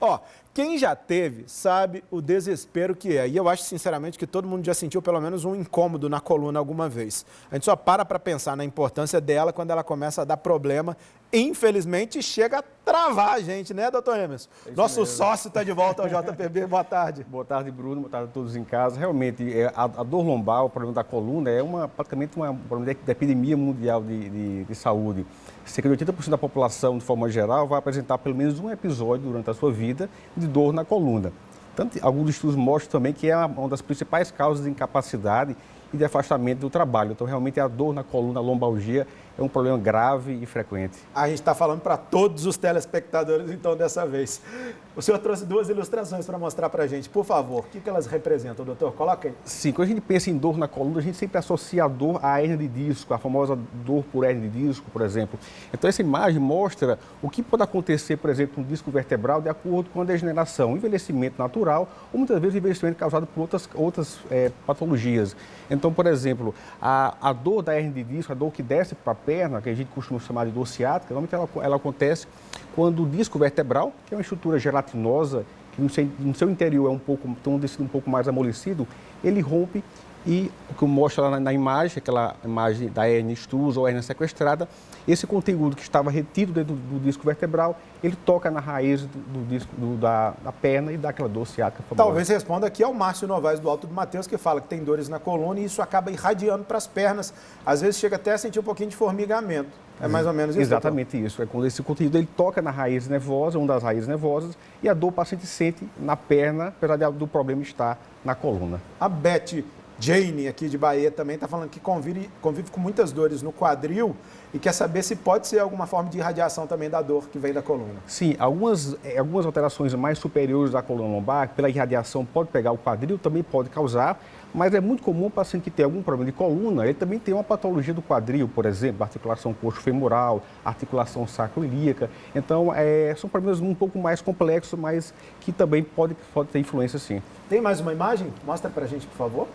Ó, quem já teve sabe o desespero que é. E eu acho, sinceramente, que todo mundo já sentiu pelo menos um incômodo na coluna alguma vez. A gente só para pensar na importância dela quando ela começa a dar problema. Infelizmente, chega a travar a gente, né, doutor Emerson? Nosso sócio está de volta ao JPB. Boa tarde. Boa tarde, Bruno. Boa tarde a todos em casa. Realmente, a dor lombar, o problema da coluna, é praticamente um problema da epidemia mundial de saúde. Cerca de 80% da população, de forma geral, vai apresentar pelo menos um episódio durante a sua vida de dor na coluna. Tanto, alguns estudos mostram também que é uma das principais causas de incapacidade e de afastamento do trabalho. Então, realmente, a dor na coluna, a lombalgia, é um problema grave e frequente. A gente está falando para todos os telespectadores, então, dessa vez. O senhor trouxe duas ilustrações para mostrar para a gente. Por favor, o que elas representam, doutor? Coloca aí. Sim, quando a gente pensa em dor na coluna, a gente sempre associa a dor à hérnia de disco, a famosa dor por hérnia de disco, por exemplo. Então, essa imagem mostra o que pode acontecer, por exemplo, no disco vertebral de acordo com a degeneração, envelhecimento natural ou, muitas vezes, envelhecimento causado por outras patologias. Então, por exemplo, a dor da hérnia de disco, a dor que desce para a perna, que a gente costuma chamar de dor ciática, normalmente ela acontece quando o disco vertebral, que é uma estrutura gelatinosa, que no seu interior tem um tecido um pouco mais amolecido, ele rompe e, o que mostra lá na imagem, aquela imagem da hérnia extrusa ou hérnia sequestrada, esse conteúdo que estava retido dentro do disco vertebral, ele toca na raiz do disco da perna e dá aquela dor ciática famosa. Talvez responda aqui ao Márcio Novaes do Alto do Mateus, que fala que tem dores na coluna e isso acaba irradiando para as pernas. Às vezes chega até a sentir um pouquinho de formigamento. É mais ou menos isso? Exatamente isso. É quando esse conteúdo ele toca na raiz nervosa, uma das raízes nervosas, e a dor o paciente sente na perna, apesar do problema estar na coluna. A Beth Jane, aqui de Bahia, também está falando que convive com muitas dores no quadril e quer saber se pode ser alguma forma de irradiação também da dor que vem da coluna. Sim, algumas alterações mais superiores da coluna lombar, pela irradiação, pode pegar o quadril, também pode causar, mas é muito comum o paciente que tem algum problema de coluna, ele também tem uma patologia do quadril, por exemplo, articulação coxo-femoral, articulação sacroiliaca. Então, são problemas um pouco mais complexos, mas que também pode ter influência, sim. Tem mais uma imagem? Mostra para a gente, por favor.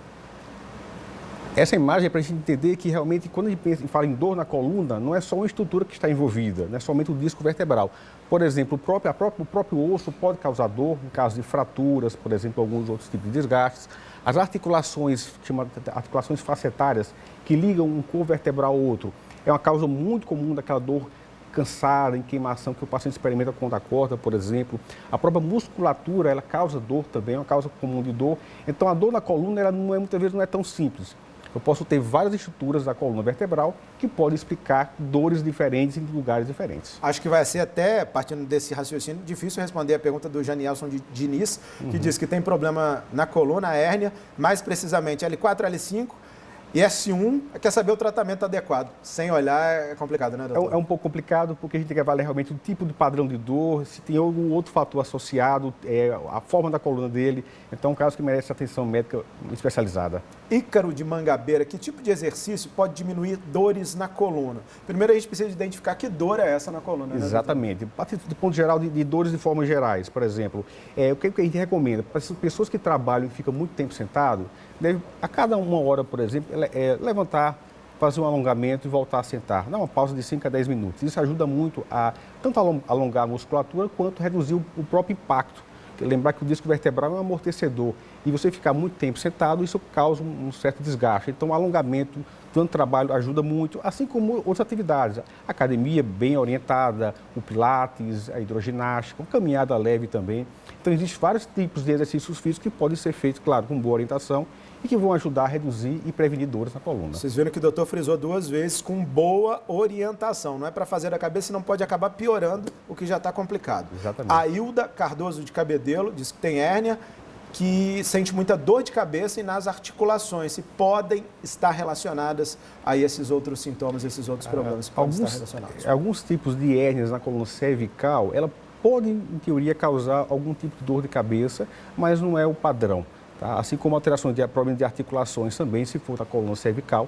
Essa imagem é para a gente entender que realmente, quando a gente fala em dor na coluna, não é só uma estrutura que está envolvida, não é somente o disco vertebral. Por exemplo, o próprio osso pode causar dor, no caso de fraturas, por exemplo, alguns outros tipos de desgastes. As articulações, chamadas articulações facetárias, que ligam um corpo vertebral ao outro, é uma causa muito comum daquela dor cansada, em queimação, que o paciente experimenta quando acorda, por exemplo. A própria musculatura, ela causa dor também, é uma causa comum de dor. Então, a dor na coluna, ela muitas vezes não é tão simples. Eu posso ter várias estruturas da coluna vertebral que podem explicar dores diferentes em lugares diferentes. Acho que vai ser até, partindo desse raciocínio, difícil responder a pergunta do Janielson Diniz, que diz que tem problema na coluna, a hérnia, mais precisamente L4, L5 e S1. Quer saber o tratamento adequado. Sem olhar é complicado, né, doutor? É um pouco complicado porque a gente tem que avaliar realmente o tipo de padrão de dor, se tem algum outro fator associado, a forma da coluna dele. Então, é um caso que merece atenção médica especializada. Ícaro de Mangabeira, que tipo de exercício pode diminuir dores na coluna? Primeiro a gente precisa identificar que dor é essa na coluna. Exatamente. Do ponto geral de dores de formas gerais, por exemplo, o que a gente recomenda? Para as pessoas que trabalham e ficam muito tempo sentado, deve, a cada uma hora, por exemplo, levantar, fazer um alongamento e voltar a sentar. Dá uma pausa de 5 a 10 minutos. Isso ajuda muito a tanto alongar a musculatura quanto reduzir o próprio impacto. Lembrar que o disco vertebral é um amortecedor e você ficar muito tempo sentado, isso causa um certo desgaste. Então, o alongamento durante o trabalho ajuda muito, assim como outras atividades. A academia bem orientada, o pilates, a hidroginástica, a caminhada leve também. Então, existem vários tipos de exercícios físicos que podem ser feitos, claro, com boa orientação e que vão ajudar a reduzir e prevenir dores na coluna. Vocês viram que o doutor frisou 2 vezes com boa orientação. Não é para fazer da cabeça, senão pode acabar piorando o que já está complicado. Exatamente. A Hilda Cardoso de Cabedelo diz que tem hérnia, que sente muita dor de cabeça e nas articulações, se podem estar relacionadas a esses outros sintomas, esses outros problemas que podem estar relacionados. Alguns tipos de hérnias na coluna cervical, ela pode, em teoria, causar algum tipo de dor de cabeça, mas não é o padrão. Tá? Assim como alterações de problemas de articulações também, se for da coluna cervical,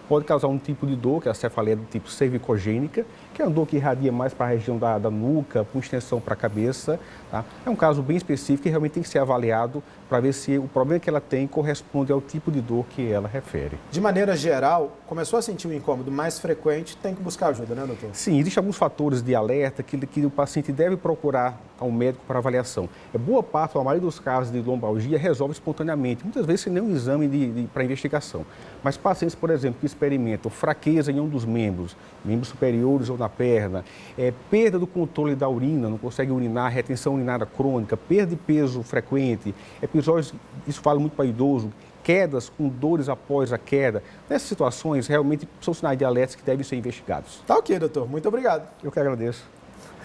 Pode causar um tipo de dor, que é a cefaleia do tipo cervicogênica, que é uma dor que irradia mais para a região da nuca, com extensão para a cabeça. Tá? É um caso bem específico e realmente tem que ser avaliado para ver se o problema que ela tem corresponde ao tipo de dor que ela refere. De maneira geral, começou a sentir um incômodo mais frequente, tem que buscar ajuda, né, doutor? Sim, existem alguns fatores de alerta que o paciente deve procurar ao médico para avaliação. Boa parte, a maioria dos casos de lombalgia resolve espontaneamente, muitas vezes sem nenhum exame para investigação. Mas pacientes, por exemplo, que experimentam fraqueza em um dos membros superiores ou na perna, perda do controle da urina, não consegue urinar, retenção urinária crônica, perda de peso frequente, episódios, isso vale muito para idoso, quedas com dores após a queda. Nessas situações, realmente são sinais de alerta que devem ser investigados. Tá ok, doutor. Muito obrigado. Eu que agradeço.